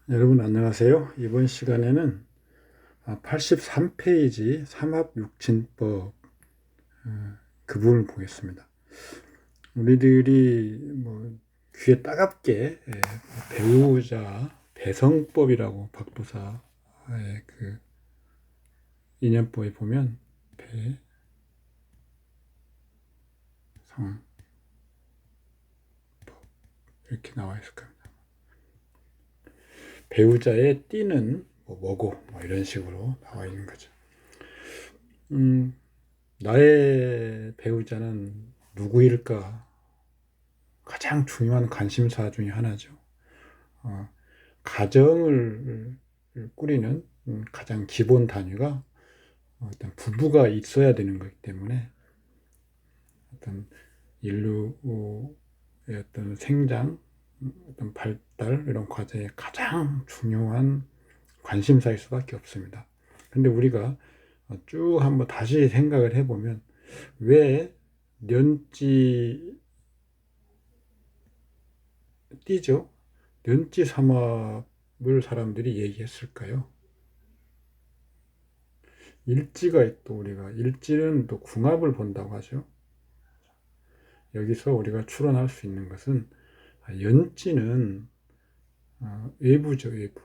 여러분 안녕하세요. 이번 시간에는 83페이지 삼합육진법 그 부분을 보겠습니다. 우리들이 귀에 따갑게 배우자 배성법이라고 박도사의 그 인연법에 보면 배성법 이렇게 나와 있을 겁니다. 배우자의 띠는 뭐고 이런 식으로 나와 있는 거죠. 나의 배우자는 누구일까? 가장 중요한 관심사 중에 하나죠. 가정을 꾸리는 가장 기본 단위가 어떤 부부가 있어야 되는 거기 때문에 어떤 인류의 어떤 생장, 어떤 발달 이런 과정에 가장 중요한 관심사일 수밖에 없습니다. 근데 우리가 쭉 한번 다시 생각을 해보면 왜 년지 띠죠? 년지 삼합을 사람들이 얘기했을까요? 일지가 또 우리가 일지는 또 궁합을 본다고 하죠. 여기서 우리가 추론할 수 있는 것은 연지는 외부죠, 외부.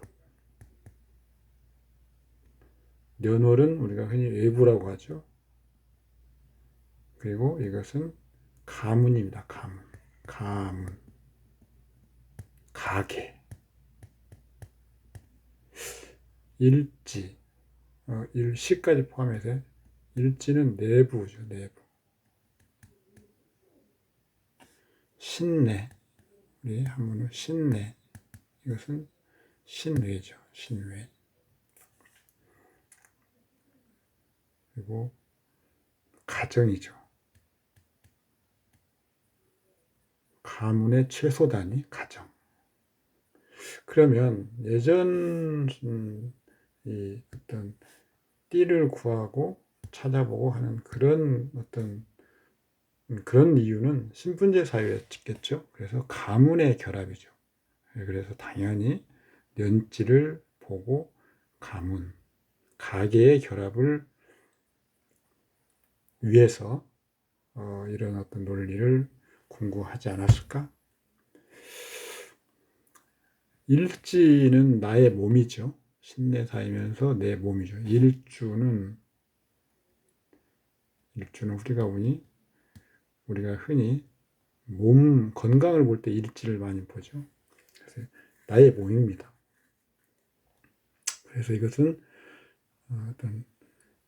년월은 우리가 흔히 외부라고 하죠. 그리고 이것은 가문입니다. 가문, 가계, 일지, 일시까지 포함해서 일지는 내부죠, 내부. 신내, 우리 한문은 신내, 이것은 신외죠, 신외. 그리고 가정이죠. 가문의 최소 단위 가정. 그러면 예전 이 어떤 띠를 구하고 찾아보고 하는 그런 어떤 그런 이유는 신분제 사회였겠죠. 그래서 가문의 결합이죠. 그래서 당연히 년지를 보고 가문, 가계의 결합을 위해서 이런 어떤 논리를 공부하지 않았을까? 일지는 나의 몸이죠. 신내사이면서 내 몸이죠. 일주는 우리가 보니 우리가 흔히 몸 건강을 볼 때 일지를 많이 보죠. 그래서 나의 몸입니다. 그래서 이것은 어떤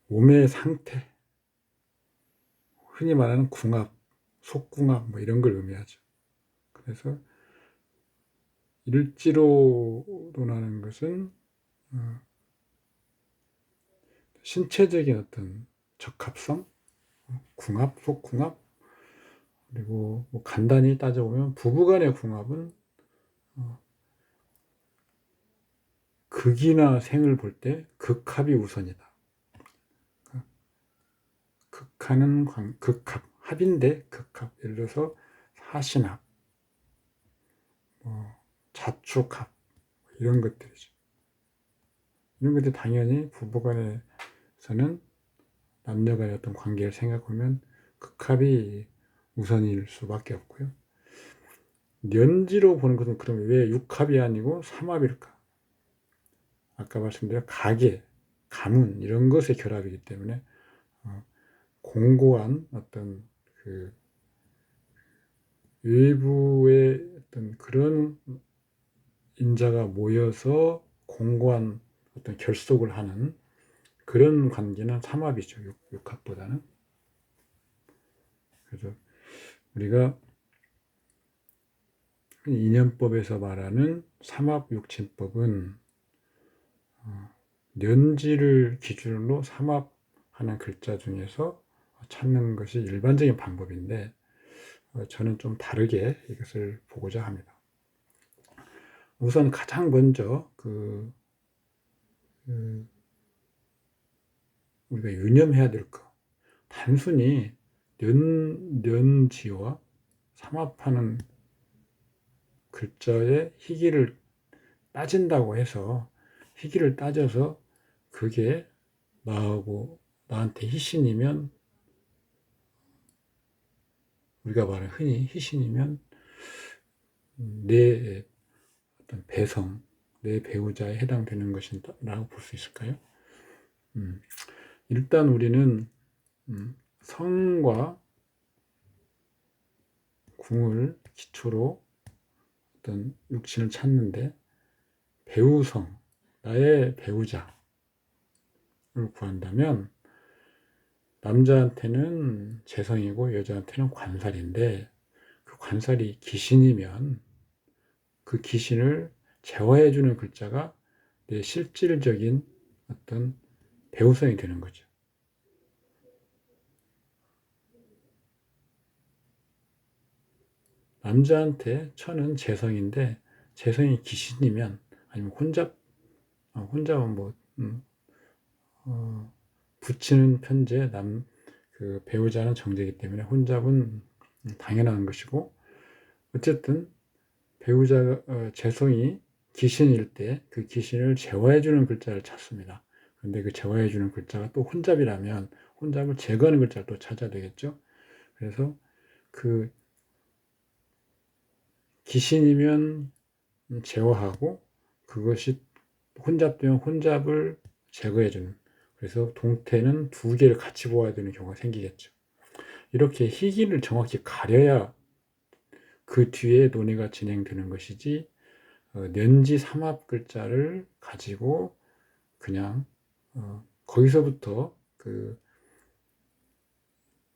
몸의 상태, 흔히 말하는 궁합, 속궁합 이런 걸 의미하죠. 그래서 일지로라는 것은 신체적인 어떤 적합성, 궁합, 속궁합, 그리고 간단히 따져보면 부부간의 궁합은 극이나 생을 볼 때 극합이 우선이다. 극하는 극합, 합인데 극합. 예를 들어서 사신합, 자축합 이런 것들이죠. 이런 것들 당연히 부부간에서는 남녀간의 어떤 관계를 생각하면 극합이 우선일 수밖에 없고요. 년지로 보는 것은 그럼 왜 육합이 아니고 삼합일까? 아까 말씀드린 가계, 가문 이런 것의 결합이기 때문에 공고한 어떤 그 외부의 어떤 그런 인자가 모여서 공고한 어떤 결속을 하는 그런 관계는 삼합이죠. 육합보다는. 그래서 우리가 인연법에서 말하는 삼합육진법은 년지를 기준으로 삼합하는 글자 중에서 찾는 것이 일반적인 방법인데 저는 좀 다르게 이것을 보고자 합니다. 우선 가장 먼저 우리가 유념해야 될 것, 단순히 년지와 삼합하는 글자의 희기를 따진다고 해서 희귀를 따져서 그게 나한테 희신이면, 우리가 말하는 흔히 희신이면 내 어떤 배성, 내 배우자에 해당되는 것이라고 볼 수 있을까요? 일단 우리는 성과 궁을 기초로 어떤 육신을 찾는데, 배우성, 나의 배우자를 구한다면 남자한테는 재성이고 여자한테는 관살인데, 그 관살이 기신이면 그 기신을 제화해주는 글자가 내 실질적인 어떤 배우성이 되는 거죠. 남자한테 천은 재성인데, 재성이 기신이면, 아니면 혼잡은 붙이는 편제, 그 배우자는 정제이기 때문에 혼잡은 당연한 것이고, 어쨌든 배우자 재성이 기신일 때 그 기신을 제화해주는 글자를 찾습니다. 그런데 그 제화해주는 글자가 또 혼잡이라면 혼잡을 제거하는 글자를 또 찾아야 되겠죠. 그래서 그 기신이면 제어하고, 그것이 혼잡되면 혼잡을 제거해주는, 그래서 동태는 두 개를 같이 보아야 되는 경우가 생기겠죠. 이렇게 희기를 정확히 가려야 그 뒤에 논의가 진행되는 것이지, 년지 삼합 글자를 가지고 그냥 거기서부터 그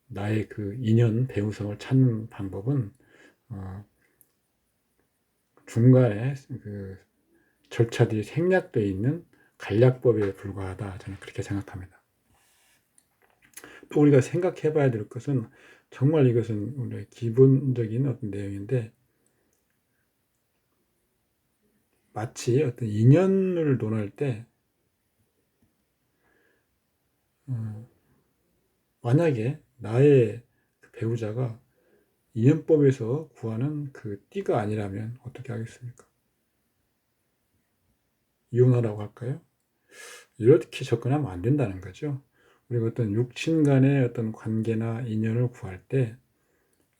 나의 그 인연 배우성을 찾는 방법은 중간에 그 절차들이 생략되어 있는 간략법에 불과하다, 저는 그렇게 생각합니다. 또 우리가 생각해 봐야 될 것은, 정말 이것은 우리의 기본적인 어떤 내용인데, 마치 어떤 인연을 논할 때 만약에 나의 그 배우자가 인연법에서 구하는 그 띠가 아니라면 어떻게 하겠습니까? 이혼하라고 할까요? 이렇게 접근하면 안 된다는 거죠. 우리가 어떤 육친 간의 어떤 관계나 인연을 구할 때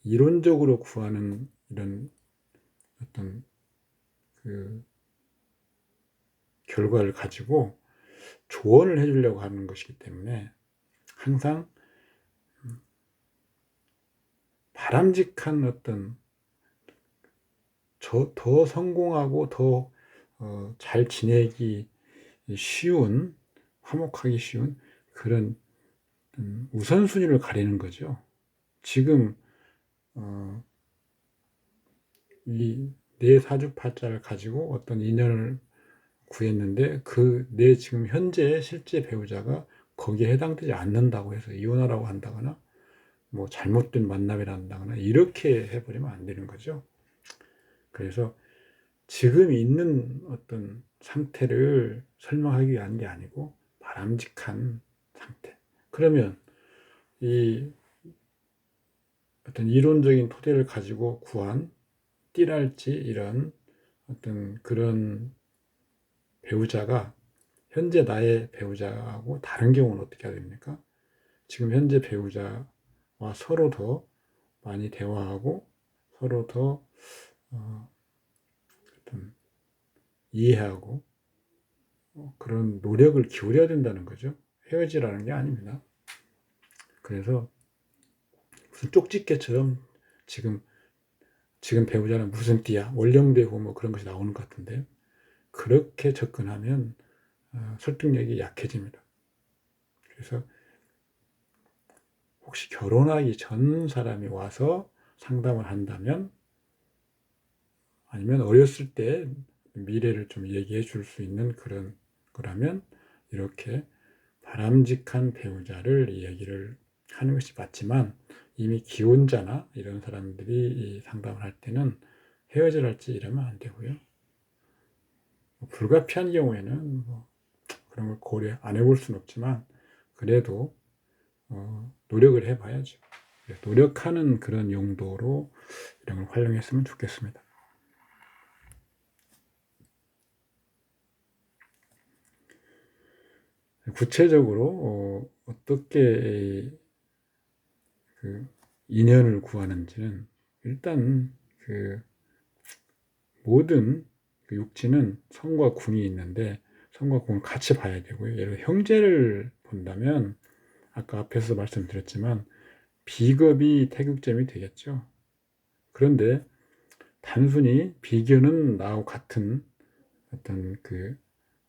이론적으로 구하는 이런 어떤 그 결과를 가지고 조언을 해주려고 하는 것이기 때문에, 항상 바람직한 어떤 더 성공하고 더 잘 지내기 쉬운, 화목하기 쉬운 그런 우선순위를 가리는 거죠. 지금 이 내 사주팔자를 가지고 어떤 인연을 구했는데, 그 내 지금 현재 실제 배우자가 거기에 해당되지 않는다고 해서 이혼하라고 한다거나 뭐 잘못된 만남이라 한다거나 이렇게 해버리면 안 되는 거죠. 그래서 지금 있는 어떤 상태를 설명하기 위한 게 아니고 바람직한 상태. 그러면 이 어떤 이론적인 토대를 가지고 구한 띠랄지 이런 어떤 그런 배우자가 현재 나의 배우자하고 다른 경우는 어떻게 해야 됩니까? 지금 현재 배우자와 서로 더 많이 대화하고 서로 더 어떤 이해하고 그런 노력을 기울여야 된다는 거죠. 헤어지라는 게 아닙니다. 그래서 무슨 쪽집게처럼 지금 배우자는 무슨 띠야, 월령되고 뭐 그런 것이 나오는 것 같은데, 그렇게 접근하면 설득력이 약해집니다. 그래서 혹시 결혼하기 전 사람이 와서 상담을 한다면, 아니면 어렸을 때 미래를 좀 얘기해 줄 수 있는 그런 거라면, 이렇게 바람직한 배우자를 얘기를 하는 것이 맞지만, 이미 기혼자나 이런 사람들이 상담을 할 때는 헤어질할지 이러면 안 되고요. 불가피한 경우에는 그런 걸 고려 안 해볼 수는 없지만, 그래도 노력을 해봐야죠. 노력하는 그런 용도로 이런 걸 활용했으면 좋겠습니다. 구체적으로 어떻게 그 인연을 구하는지는 일단 그 모든 그 육친은 성과 궁이 있는데 성과 궁을 같이 봐야 되고요. 예를 들어 형제를 본다면 아까 앞에서 말씀드렸지만 비겁이 태극점이 되겠죠. 그런데 단순히 비교는 나하고 같은 어떤 그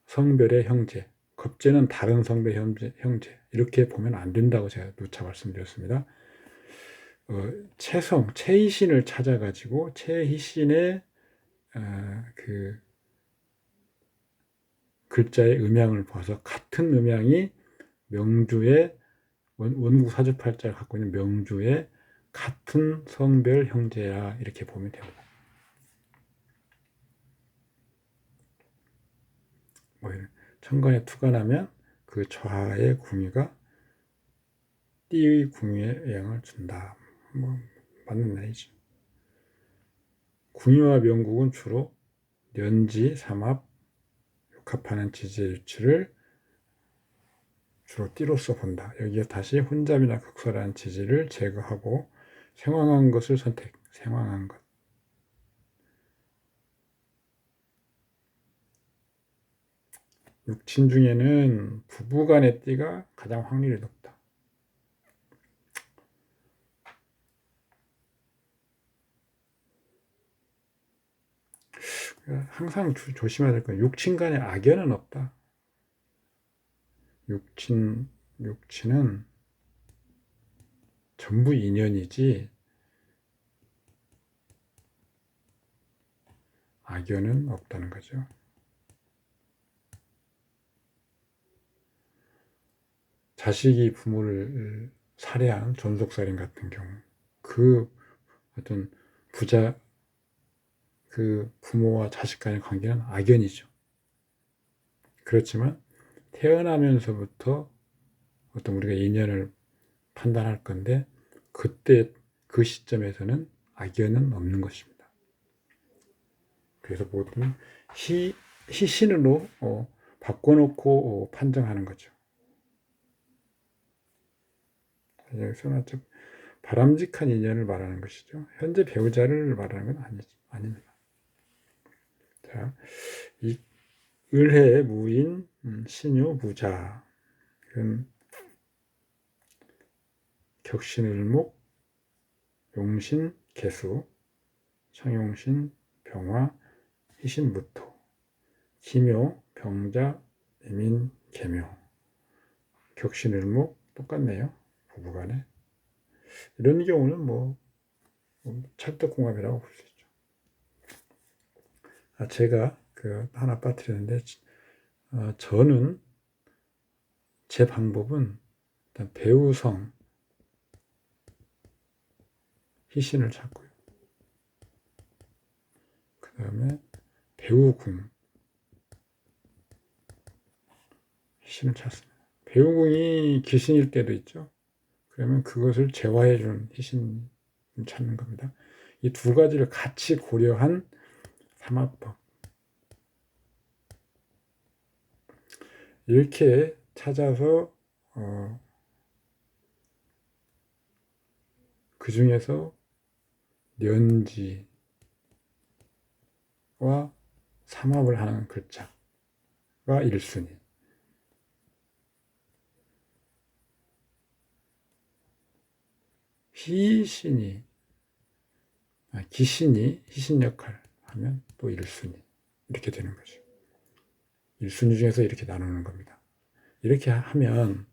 성별의 형제, 겁제는 다른 성별 형제 이렇게 보면 안 된다고 제가 누차 말씀드렸습니다. 최희신을 찾아가지고 최희신의 그 글자의 음양을 봐서 같은 음양이 명주의 원국 사주팔자를 갖고 있는 명주의 같은 성별 형제야 이렇게 보면 됩니다. 천간에 투가 나면 그 좌의 궁위가 띠의 궁위에 영향을 준다. 맞는 말이죠. 궁위와 명국은 주로 년지, 삼합, 육합하는 지지의 유치를 주로 띠로서 본다. 여기에 다시 혼잡이나 극설한 지지를 제거하고 생황한 것을 선택. 생황한 것. 육친 중에는 부부간의 띠가 가장 확률이 높다. 항상 조심해야 될 건 육친 간에 악연은 없다. 육친은 전부 인연이지 악연은 없다는 거죠. 자식이 부모를 살해한 존속살인 같은 경우 그 어떤 그 부모와 자식 간의 관계는 악연이죠. 그렇지만 태어나면서부터 어떤 우리가 인연을 판단할 건데 그때 그 시점에서는 악연은 없는 것입니다. 그래서 모든 희신으로 바꿔놓고 판정하는 거죠. 여기서는 바람직한 인연을 말하는 것이죠. 현재 배우자를 말하는 건 아닙니다. 자, 이 을해 무인 신유 부자 격신을목 용신 개수 청용신 병화 희신무토 기묘 병자 이민 개묘 격신을목 똑같네요. 부부간에 이런 경우는 찰떡궁합이라고 볼 수 있죠. 제가 하나 빠뜨렸는데 저는 제 방법은 일단 배우성 희신을 찾고요. 그 다음에 배우궁 희신을 찾습니다. 배우궁이 귀신일 때도 있죠. 그러면 그것을 제화해주는 희신을 찾는 겁니다. 이 두 가지를 같이 고려한 삼합법. 이렇게 찾아서 그 중에서 년지와 삼합을 하는 글자가 1순위. 기신이 희신 역할 하면 또 1순위. 이렇게 되는 거죠. 1순위 중에서 이렇게 나누는 겁니다. 이렇게 하면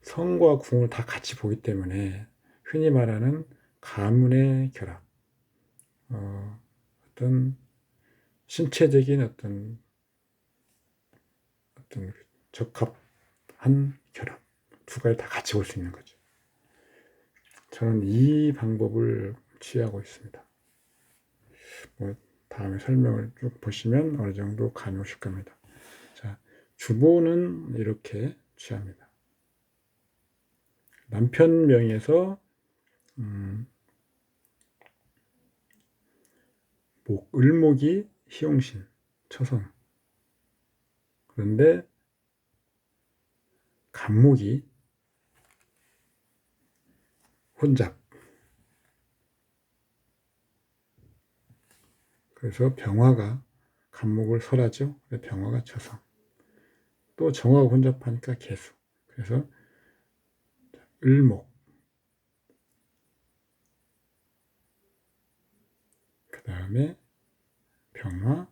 성과 궁을 다 같이 보기 때문에 흔히 말하는 가문의 결합, 어떤 신체적인 어떤 적합한 결합, 두 가지 다 같이 볼 수 있는 거죠. 저는 이 방법을 취하고 있습니다. 다음에 설명을 쭉 보시면 어느 정도 감이 오실 겁니다. 자, 주보는 이렇게 취합니다. 남편 명의에서 을목이 희용신, 처성. 그런데 간목이 혼잡. 그래서 병화가 간목을 설하죠. 병화가 처성. 또 정화가 혼잡하니까 개수. 그래서 을목. 그 다음에 병화.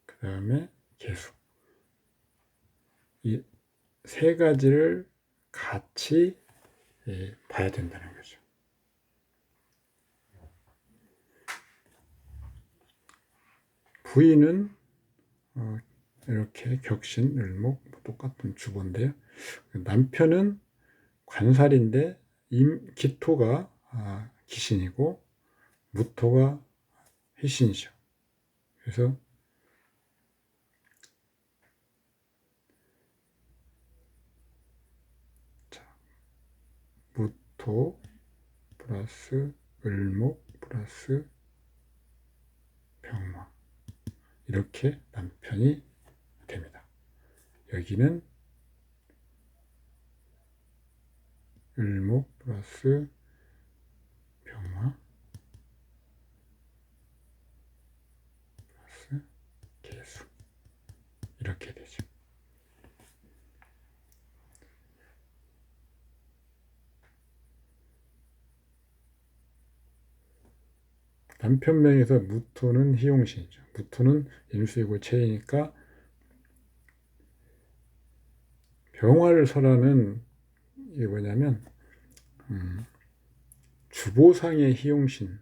그 다음에 개수. 이 세 가지를 같이 봐야 된다는 거죠. 부인은 이렇게 격신, 을목 똑같은 주보인데요. 남편은 관살인데 기토가 기신이고 무토가 해신이죠. 그래서 무토 플러스 을목 플러스 병화 이렇게 남편이 됩니다. 여기는 을목 플러스 병화 플러스 개수 이렇게 되죠. 남편명에서 무토는 희용신이죠. 무토는 임수이고 체이니까 병화를 설하는 이게 뭐냐면 주보상의 희용신.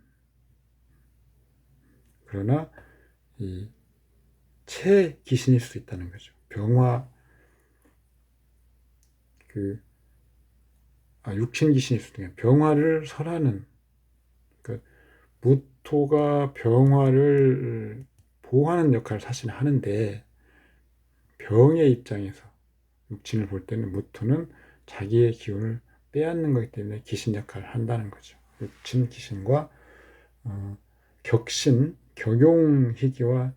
그러나 이 체기신일 수 있다는 거죠. 병화 육신기신일 수도 있고 병화를 설하는 무토가 병화를 보호하는 역할을 사실 하는데 병의 입장에서 육신을 볼 때는 무토는 자기의 기운을 빼앗는 거기 때문에 기신 역할을 한다는 거죠. 육신 기신과 격신, 격용희기와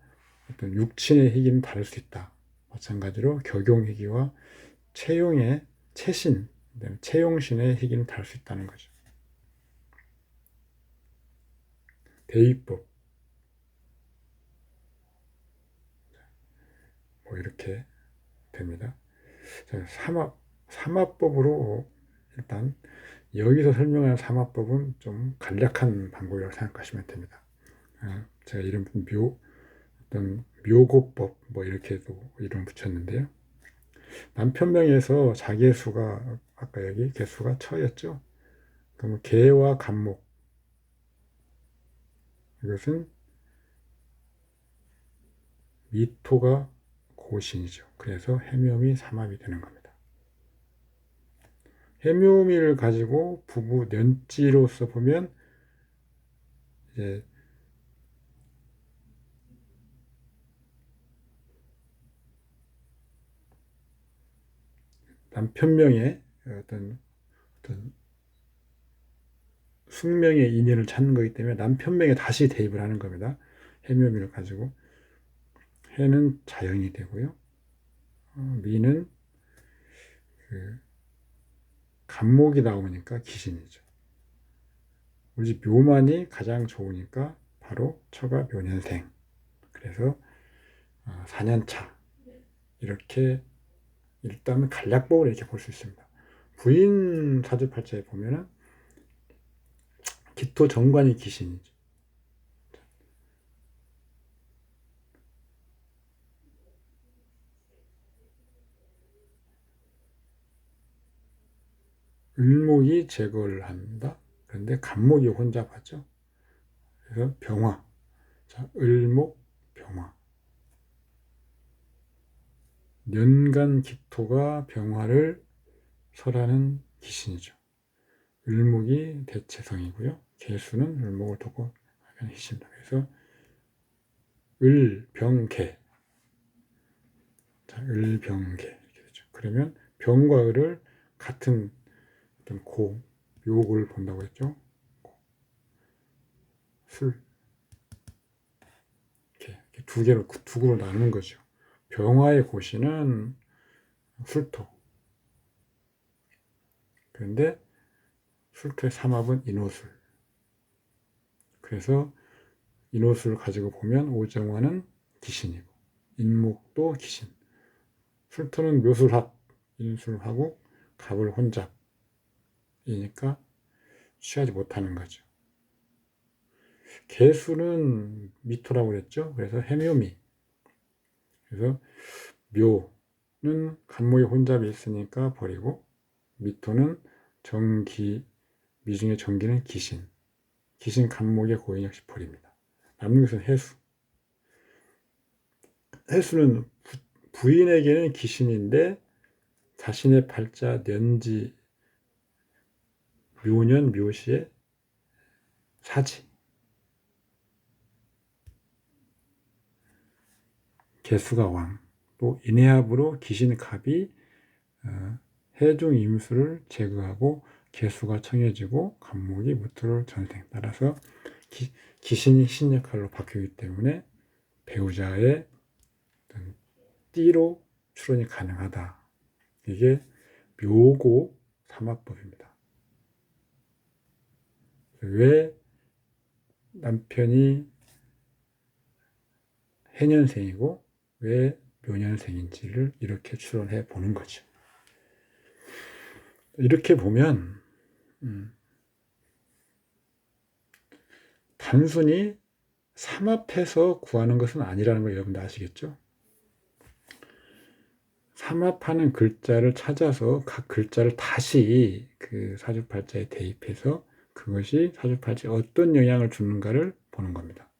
어떤 육신의 희기는 다를 수 있다. 마찬가지로 격용희기와 체용의 체신, 체용신의 희기는 다를 수 있다는 거죠. 대위법 뭐 이렇게 됩니다. 삼합법으로 일단 여기서 설명하는 삼합법은 좀 간략한 방법이라고 생각하시면 됩니다. 제가 이름 어떤 묘고법 뭐 이렇게도 이름 붙였는데요. 남편명에서 자개수가 아까 여기 개수가 처였죠. 그러면 개와 간목 이것은 미토가 고신이죠. 그래서 해묘미 삼합이 되는 겁니다. 해묘미를 가지고 부부 년지로서 보면 이제 남편명의 어떤 숙명의 인연을 찾는 거기 때문에 남편명에 다시 대입을 하는 겁니다. 해묘미를 가지고 해는 자연이 되고요. 미는 간목이 나오니까 기신이죠. 우리 집 묘만이 가장 좋으니까 바로 처가 묘년생. 그래서 4년차 이렇게 일단은 간략법을 이렇게 볼 수 있습니다. 부인 사주팔자에 보면은 기토 정관이 기신이죠. 을목이 제거를 한다. 그런데 간목이 혼잡하죠. 그래서 병화. 자, 을목 병화. 년간 기토가 병화를 설하는 기신이죠. 을목이 대체성이고요. 개수는 을목을 두고 희신다. 그래서 을병개. 자, 을병개 이렇게 되죠. 그러면 병과 을을 같은 어떤 욕을 본다고 했죠. 술 이렇게 두 개로 두 그룹으로 나누는 거죠. 병화의 고시는 술토, 그런데 술토의 삼합은 인호술. 그래서 인호술을 가지고 보면 오정화는 기신이고 인목도 기신. 술토는 묘술합, 인술하고 갑을 혼잡이니까 취하지 못하는 거죠. 개수는 미토라고 그랬죠. 그래서 해묘미. 그래서 묘는 간목에 혼잡이 있으니까 버리고, 미토는 정기, 미중의 정기는 기신. 기신 간목의 고인 역시 버립니다. 남는 것은 해수. 해수는 부인에게는 기신인데 자신의 팔자 년지 묘년 묘시의 사지. 개수가 왕. 또 인해합으로 기신갑이 해중 임수를 제거하고 개수가 청해지고 간목이 무토를 전생. 따라서 기신이 신 역할로 바뀌기 때문에 배우자의 띠로 출혼이 가능하다. 이게 묘고 삼합법입니다. 왜 남편이 해년생이고 왜 묘년생인지를 이렇게 추론해 보는 거죠. 이렇게 보면 단순히 삼합해서 구하는 것은 아니라는 걸 여러분들 아시겠죠? 삼합하는 글자를 찾아서 각 글자를 다시 그 사주팔자에 대입해서 그것이 사주팔자에 어떤 영향을 주는가를 보는 겁니다.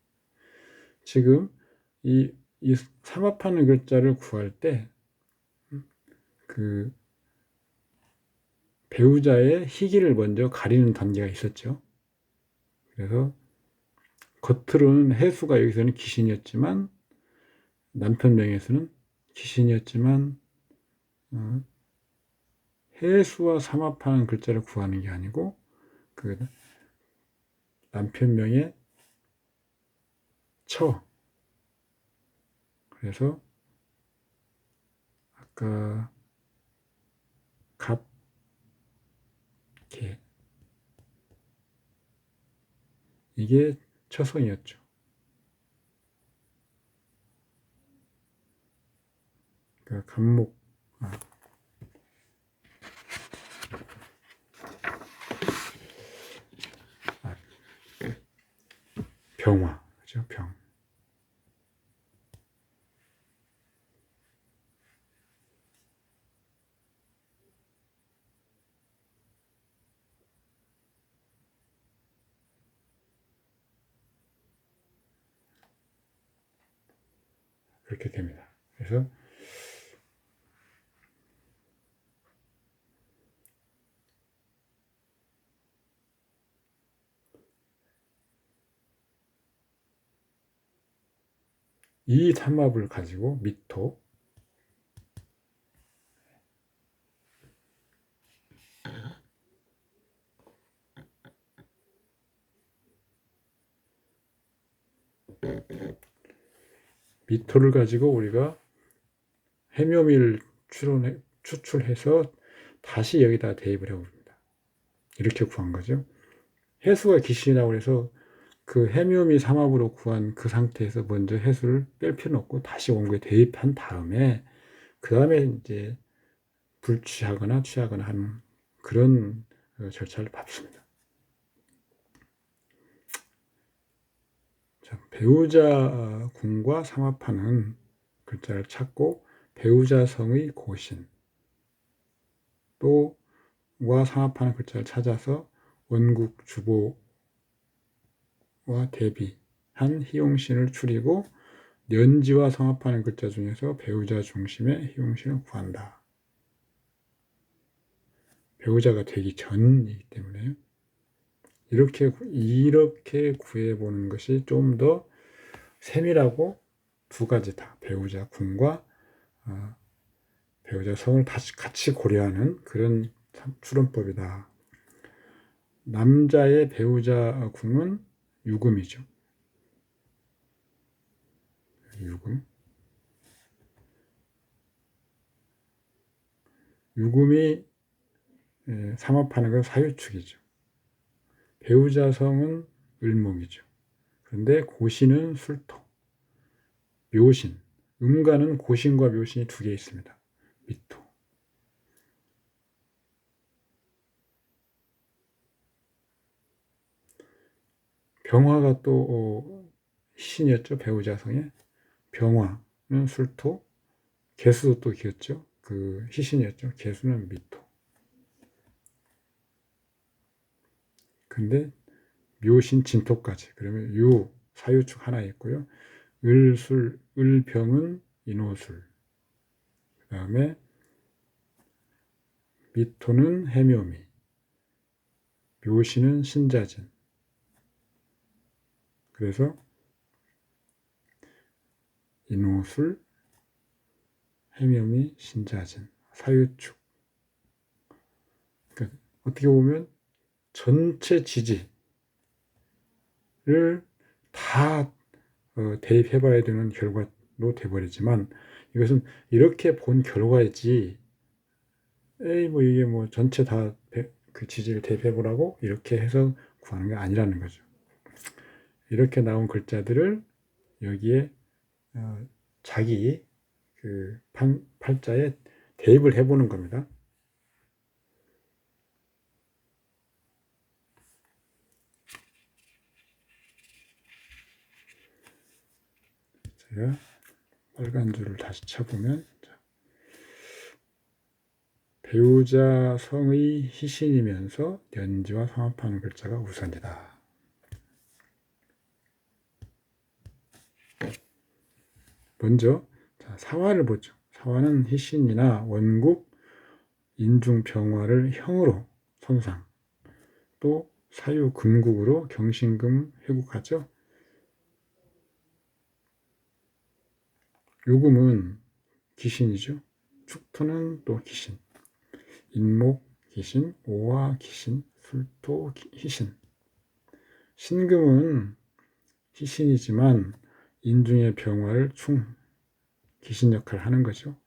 지금 이 삼합하는 글자를 구할 때 그 배우자의 희기를 먼저 가리는 단계가 있었죠. 그래서 겉으로는 해수가 여기서는 기신이었지만 남편 명에서는 기신이었지만 해수와 삼합하는 글자를 구하는 게 아니고 그 남편 명의 처. 그래서 아까 갑, 개 이게 처성이었죠. 그러니까 갑목 병화, 그죠? 병. 그렇게 됩니다. 그래서 이 삼합을 가지고 미토, 미토를 가지고 우리가 해묘미를 추출해서 다시 여기다 대입을 해봅니다. 이렇게 구한 거죠. 해수가 기신이라고 해서 그 해묘미 삼합으로 구한 그 상태에서 먼저 해수를 뺄 필요는 없고 다시 원고에 대입한 다음에 그 다음에 이제 불취하거나 취하거나 하는 그런 절차를 밟습니다. 자, 배우자 궁과 삼합하는 글자를 찾고 배우자 성의 고신 또와 삼합하는 글자를 찾아서 원국 주보와 대비한 희용신을 추리고 년지와 성합하는 글자 중에서 배우자 중심의 희용신을 구한다. 배우자가 되기 전이기 때문에 이렇게 구해보는 것이 좀 더 세밀하고 두 가지 다 배우자 궁과 배우자 성을 다시 같이 고려하는 그런 추론법이다. 남자의 배우자 궁은 유금이죠. 유금. 유금이 삼합하는 건 사유축이죠. 배우자성은 을목이죠. 그런데 고신은 술토, 묘신, 음가는 고신과 묘신이 두 개 있습니다. 미토. 병화가 또 신이었죠. 배우자성에. 병화는 술토, 개수도 또 기었죠. 그 희신이었죠. 개수는 미토. 근데 묘신 진토까지. 그러면 유, 사유축 하나 있고요. 을술, 을병은 인호술. 그 다음에 미토는 해묘미. 묘신은 신자진. 그래서 인호술, 해묘미, 신자진, 사유축. 그러니까 어떻게 보면 전체 지지를 다 대입해봐야 되는 결과로 돼버리지만 이것은 이렇게 본 결과이지 뭐 이게 뭐 전체 다 그 지지를 대입해보라고 이렇게 해서 구하는 게 아니라는 거죠. 이렇게 나온 글자들을 여기에 자기 그 팔자에 대입을 해보는 겁니다. 제가 빨간 줄을 다시 쳐보면 배우자 성의 희신이면서 연지와 성합하는 글자가 우선이다. 먼저 사화를 보죠. 사화는 희신이나 원국, 인중병화를 형으로 손상, 또 사유 금국으로 경신금 회국하죠. 요금은 기신이죠. 축토는 또 기신, 인목 기신, 오화 기신, 술토 희신. 신금은 희신이지만 인중의 병화를 기신 역할을 하는 거죠.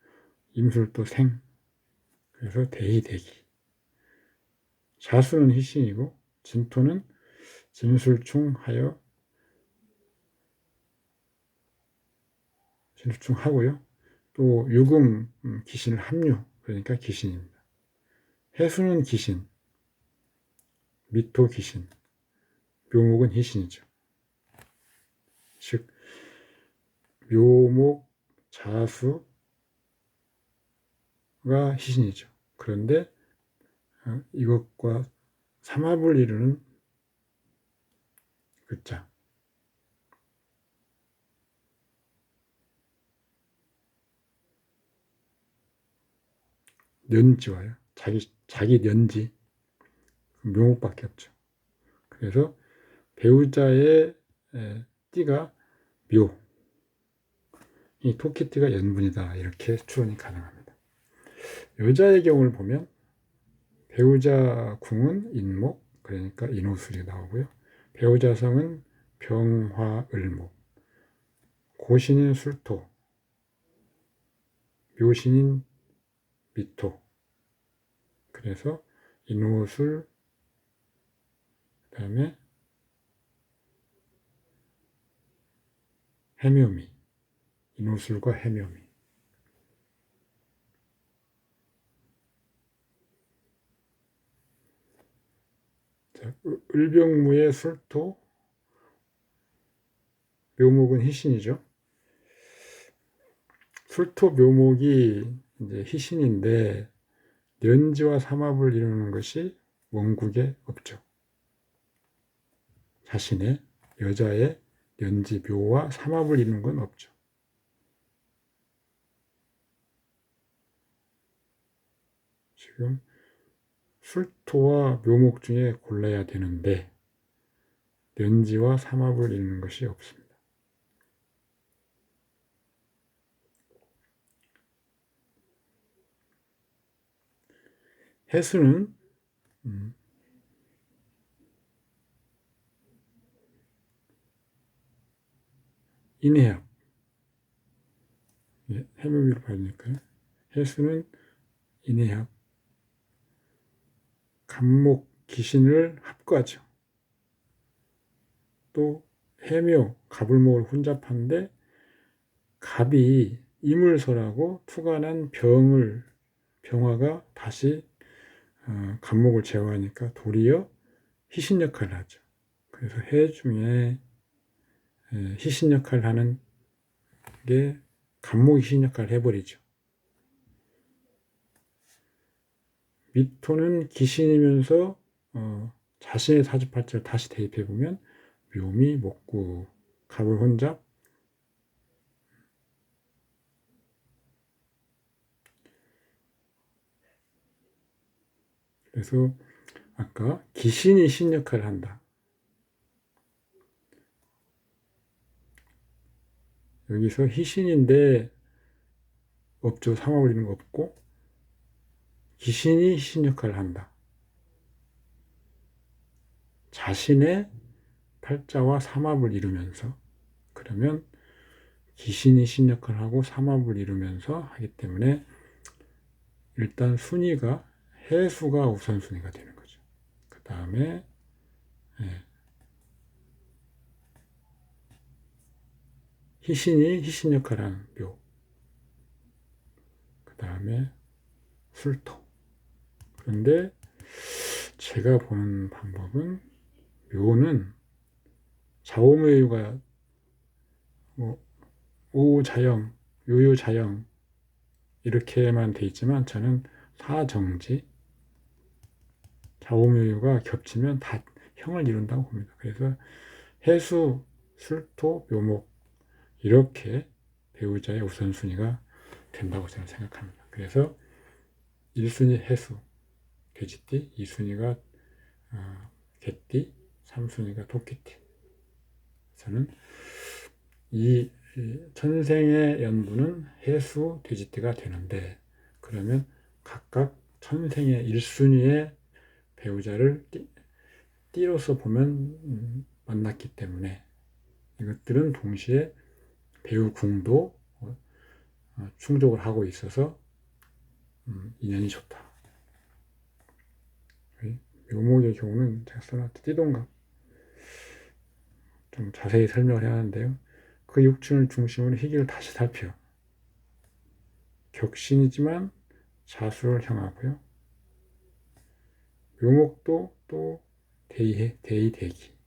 임술도 생, 그래서 대희대기. 자수는 희신이고 진토는 진술충하여 진술충하고요. 또 유금 기신을 합류, 그러니까 기신입니다. 해수는 기신, 미토 기신, 묘목은 희신이죠. 즉 묘목, 자수가 희신이죠. 그런데 이것과 삼합을 이루는 글자, 년지와요. 자기 년지, 묘목밖에 없죠. 그래서 배우자의 띠가 묘, 이 토끼띠가 연분이다. 이렇게 추론이 가능합니다. 여자의 경우를 보면 배우자 궁은 인목, 그러니까 인호술이 나오고요. 배우자 성은 병화을목, 고신인 술토, 묘신인 미토. 그래서 인호술, 그 다음에 해묘미, 인호술과 해묘미. 자, 을병무의 술토, 묘목은 희신이죠. 술토 묘목이 이제 희신인데 연지와 삼합을 이루는 것이 원국에 없죠. 자신의 여자의 연지 묘와 삼합을 이루는 건 없죠. 지금 술토와 묘목 중에 골라야 되는데 연지와 삼합을 이루는 것이 없습니다. 해수는 인해합, 해묘미로 봐야 되니까요. 해수는 인해합, 갑목 기신을 합구하죠. 또 해묘 갑을목을 혼잡한데 갑이 이물설하고 투간한 병화가 다시 갑목을 제어하니까 도리어 희신 역할을 하죠. 그래서 해 중에 희신 역할을 하는 게 갑목 희신 역할을 해버리죠. 미토는 기신이면서 자신의 사주팔자를 다시 대입해보면 묘미, 목구, 갑을 혼잡, 그래서 아까 기신이 신 역할을 한다. 여기서 희신인데 업조 삼합을 이루는 거 없고 기신이 희신 역할을 한다. 자신의 팔자와 삼합을 이루면서, 그러면 기신이 신 역할을 하고 삼합을 이루면서 하기 때문에 일단 순위가 해수가 우선순위가 되는 거죠. 그 다음에 희신이 희신 역할을 하는 묘, 그 다음에 술토. 그런데 제가 보는 방법은 묘는 자오묘유가 오자영, 요요자영 이렇게만 돼 있지만 저는 사정지, 자오묘유가 겹치면 다 형을 이룬다고 봅니다. 그래서 해수, 술토, 묘목 이렇게 배우자의 우선순위가 된다고 저는 생각합니다. 그래서 1순위 해수, 돼지띠, 2순위가 개띠, 3순위가 토끼띠. 저는 이 천생의 연분은 해수, 돼지띠가 되는데, 그러면 각각 천생의 1순위의 배우자를 띠로서 보면 만났기 때문에 이것들은 동시에 배우 궁도 충족을 하고 있어서 인연이 좋다. 묘목의 경우는 제가 써놨던 띠동갑 좀 자세히 설명을 해야 하는데요. 그 육춘을 중심으로 희기를 다시 살펴. 격신이지만 자수를 향하고요. 묘목도 또 대기.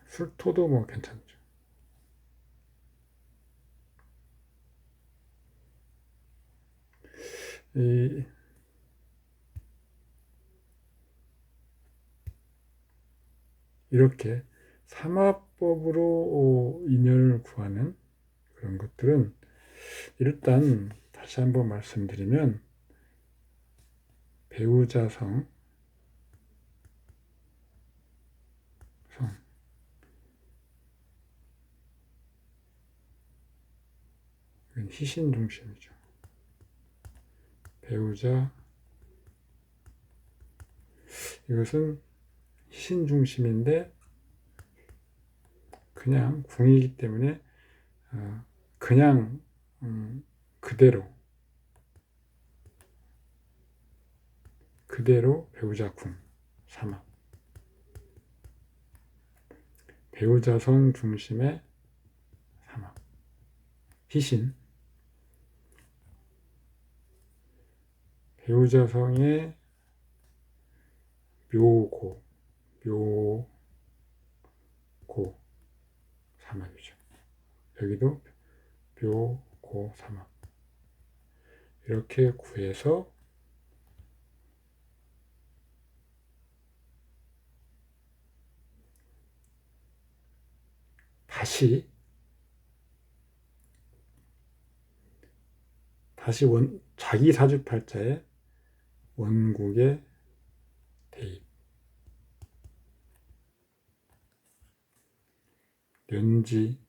술토도 뭐 괜찮죠. 이렇게 삼합법으로 인연을 구하는 그런 것들은 일단 다시 한번 말씀드리면 배우자성, 희신 중심이죠. 배우자, 이것은 희신 중심인데 그냥 궁이기 때문에 그냥 그대로 배우자 궁 삼합, 배우자성 중심의 삼합, 희신, 배우자성의 묘고 삼합이죠. 여기도 묘고 삼합 이렇게 구해서 다시 자기 사주팔자의 원국의 대입, 연지,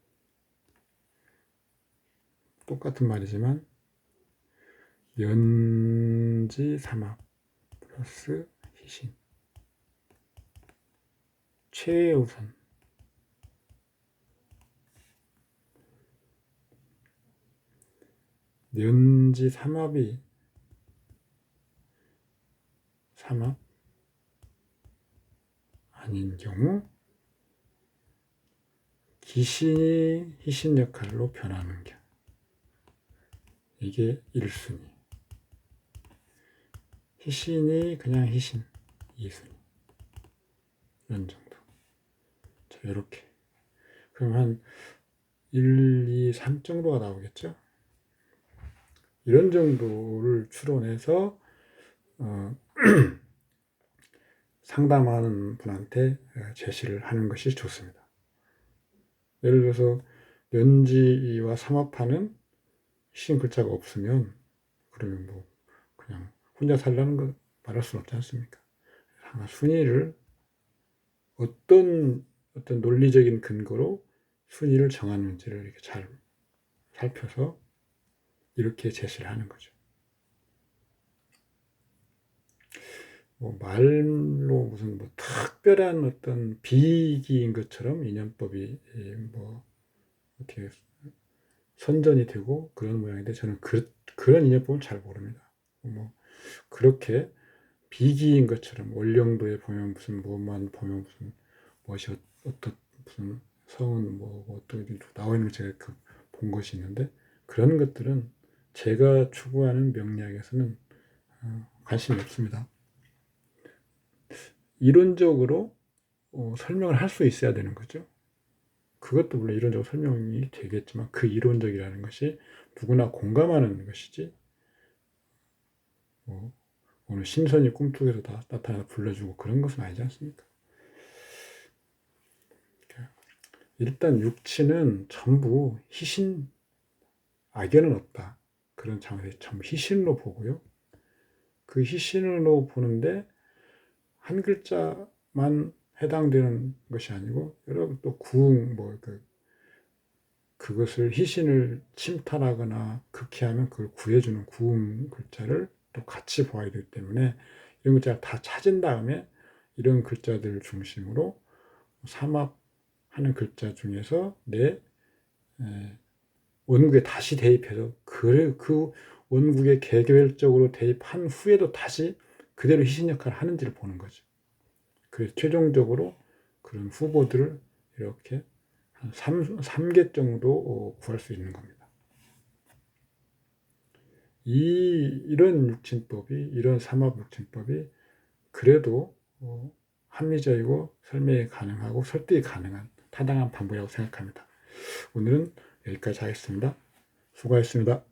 똑같은 말이지만 연지 삼합 플러스 희신, 최우선, 연지 삼합이 삼합 아닌 경우 기신이 희신 역할로 변하는 경우, 이게 1순위. 희신이 그냥 희신 2순위. 이런 정도. 자, 이렇게. 그럼 한 1, 2, 3 정도가 나오겠죠? 이런 정도를 추론해서 상담하는 분한테 제시를 하는 것이 좋습니다. 예를 들어서 연지와 삼합하는 희신 글자가 없으면 그러면 뭐 그냥 혼자 살라는 거 말할 수는 없지 않습니까? 순위를 어떤 논리적인 근거로 순위를 정하는지를 이렇게 잘 살펴서 이렇게 제시를 하는 거죠. 뭐 말로 무슨 뭐 특별한 어떤 비기인 것처럼 인연법이 뭐 어떻게 선전이 되고 그런 모양인데, 저는 그런 인연법을 잘 모릅니다. 뭐 그렇게 비기인 것처럼 원령도에 보면 무슨 뭐만 보면 무슨 무엇이 어떤 무슨 성은 뭐 어떤 나와 있는 거 제가 본 것이 있는데, 그런 것들은 제가 추구하는 명리학에서는 관심이 없습니다. 이론적으로 설명을 할 수 있어야 되는 거죠. 그것도 물론 이론적으로 설명이 되겠지만 그 이론적이라는 것이 누구나 공감하는 것이지, 오늘 신선이 꿈속에서 다 나타나 불러주고 그런 것은 아니지 않습니까? 일단 육친은 전부 희신, 악연은 없다. 그런 장에서 전부 희신으로 보고요. 그 희신으로 보는데 한 글자만 해당되는 것이 아니고 여러 또 구응 그것을 희신을 침탈하거나 극해하면 그걸 구해주는 구응 글자를 또 같이 보아야 되기 때문에 이런 글자를 다 찾은 다음에 이런 글자들을 중심으로 삼합하는 글자 중에서 내 원국에 다시 대입해서 그 원국에 개별적으로 대입한 후에도 다시 그대로 희신 역할을 하는지를 보는 거죠. 그래서 최종적으로 그런 후보들을 이렇게 한 3개 정도 구할 수 있는 겁니다. 이런 육친법이, 이런 삼합 육친법이 그래도 합리적이고 설명이 가능하고 설득이 가능한 타당한 방법이라고 생각합니다. 오늘은 여기까지 하겠습니다. 수고하셨습니다.